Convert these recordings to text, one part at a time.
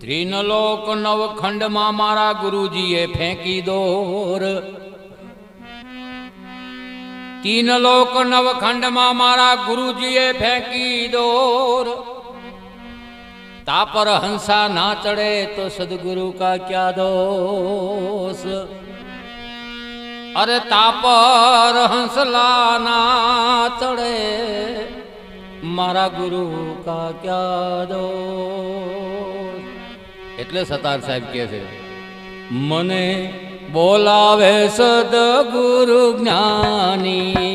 ત્રિનલોક નવખંડમાં મારા ગુરુજીએ ફેંકી દોર. તીનલોક નવખંડમાં મારા ગુરુજીએ ફેંકી દોર. તાપર હંસા ના ચડે તો સદગુરુ કા ક્યા દોષ. અરે તાપર હંસલા ના ચડે મારા ગુરુ કા ક્યા દોષ. એટલે સતાર સાહેબ કહે છે, મને બોલાવે સદગુરુ જ્ઞાની.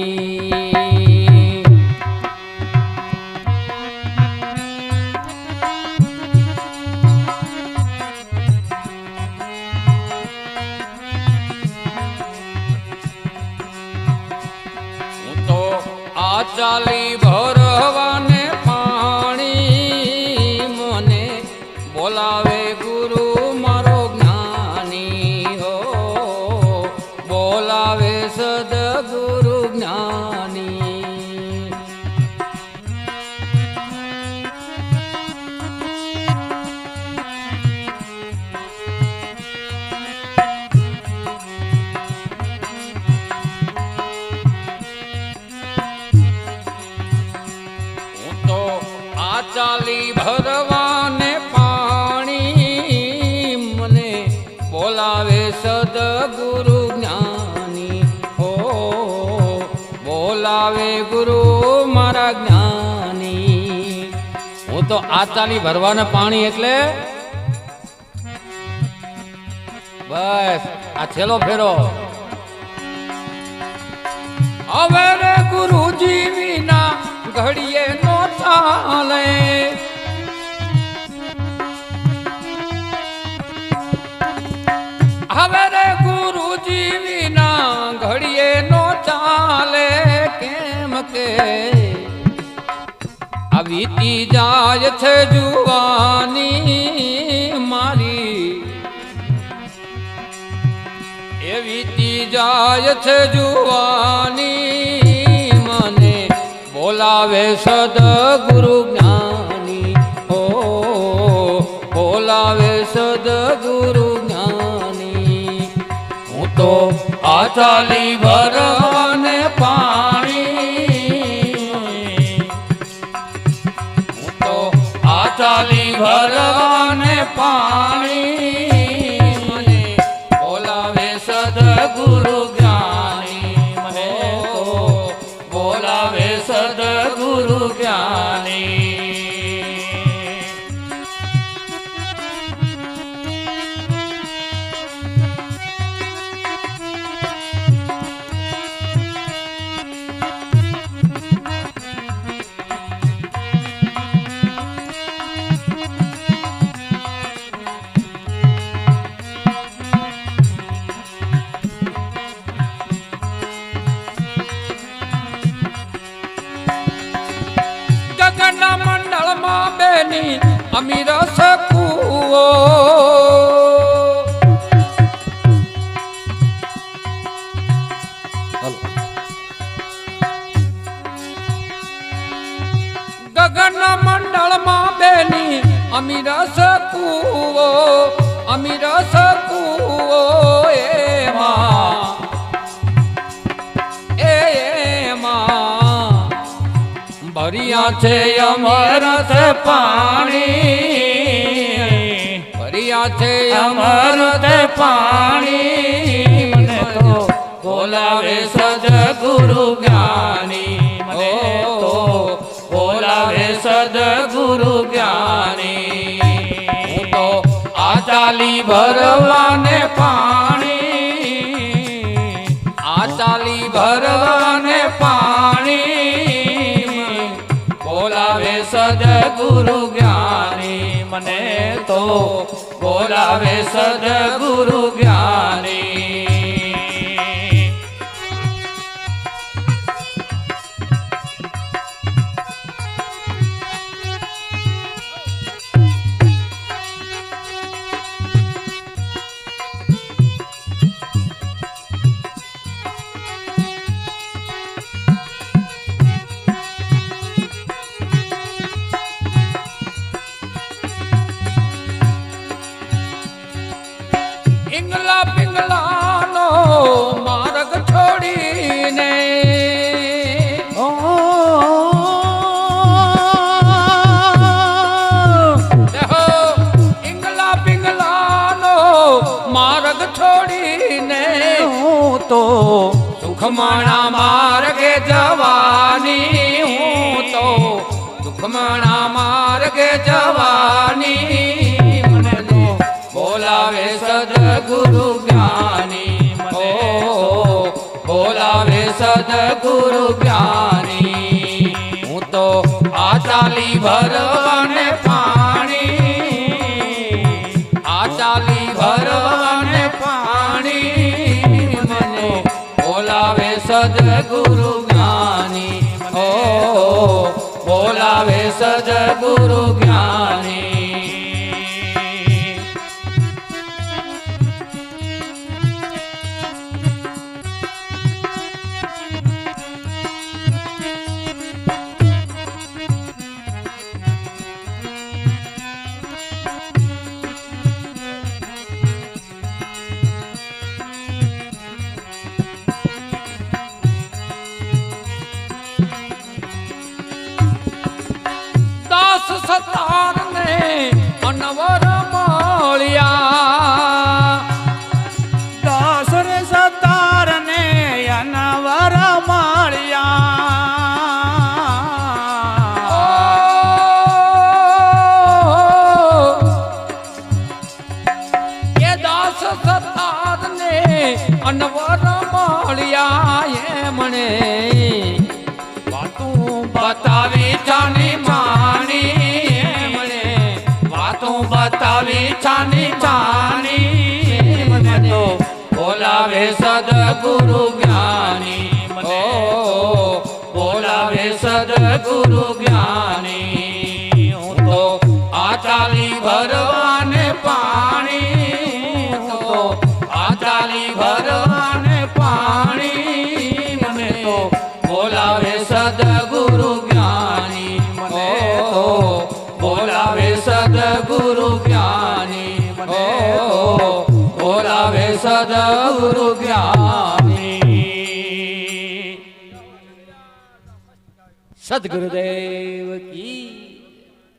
હું તો આ ચાલી ભરવાને પાણી, મને બોલાવે ગુરુ મારો જ્ઞાની. હો બોલાવે સદગુરુ જ્ઞાની. હું તો આ ચાલી ભરવાને પાણી, મને બોલાવે સદગુરુ જ્ઞાની. હો બોલાવે ગુરુ મારા જ્ઞાની. હું તો આ ચાલી ભરવાને પાણી એટલે બસ આ છેલ્લો ફેરો. હવે રે ગુરુજી વિના ઘડીએ નો ચાલે. હવે રે ગુરુજી વિના ઘડીએ નો ચાલે. કેમ કે આ વીતી જાય છે જુવાની મારી, એ વીતી જાય છે જુવાની. મને બોલાવે સદગુરુ જ્ઞાની. હો બોલાવે સદગુરુ જ્ઞાની. હું તો આ ચાલી ભરવાને પાણી, હું તો આ ચાલી ભરવાને પાણી, મને બોલાવે સદગુરુ જ્ઞાની. મને તો બોલાવે સદગુરુ જ્ઞાની. ગગનના મંડળમાં બેની અમી રસ કૂવો. ગગનના મંડળમાં બેની અમી રસ કૂવો. અમી રસ કૂવો એમાં ભર્યા છે અમરસ પાણી. ભર્યા છે અમરસ પાણી. મને તો બોલાવે સદગુરુ જ્ઞાની. મને તો બોલાવે સદગુરુ જ્ઞાની. હું તો આ ચાલી ભરવાને પાણી, આ ચાલી ભરવાને પાણી, બોલાવે સદગુરુ જ્ઞાની. મને તો બોલાવે સદગુરુ જ્ઞાની. તો સુખમણા માર્ગે જવાની હું તો સુખમણા માર્ગે જવાની મને તો બોલાવે સદગુરુ જ્ઞાની ઓ બોલાવે સદગુરુ જ્ઞાની હું તો આ ચાલી ભરવાને પાણી આ ચાલી ભરવાને પાણી મને બોલાવે સદગુરુ જ્ઞાની ઓ બોલાવે સદગુરુ જ્ઞાની સતારને અનવર મળ્યા દાસ રે સતાર ને અનવર મળ્યા એ દાસ સતારને અનવર મળ્યા એમણે વાતું બતાવી જાની બતાવી છાની છાની મને તો બોલાવે સદગુરુ જ્ઞાની ઓ બોલાવે સદગુરુ જ્ઞાની હું તો આ ચાલી ભરવાને પાણી હું તો આ ચાલી ભરવાને પાણી મને તો બોલાવે સદગુરુ જ્ઞાની મને તો બોલાવે સદગુરુ જ્ઞાની ઓ બોલાવે સદગુરુ જ્ઞાની સદગુરુદેવ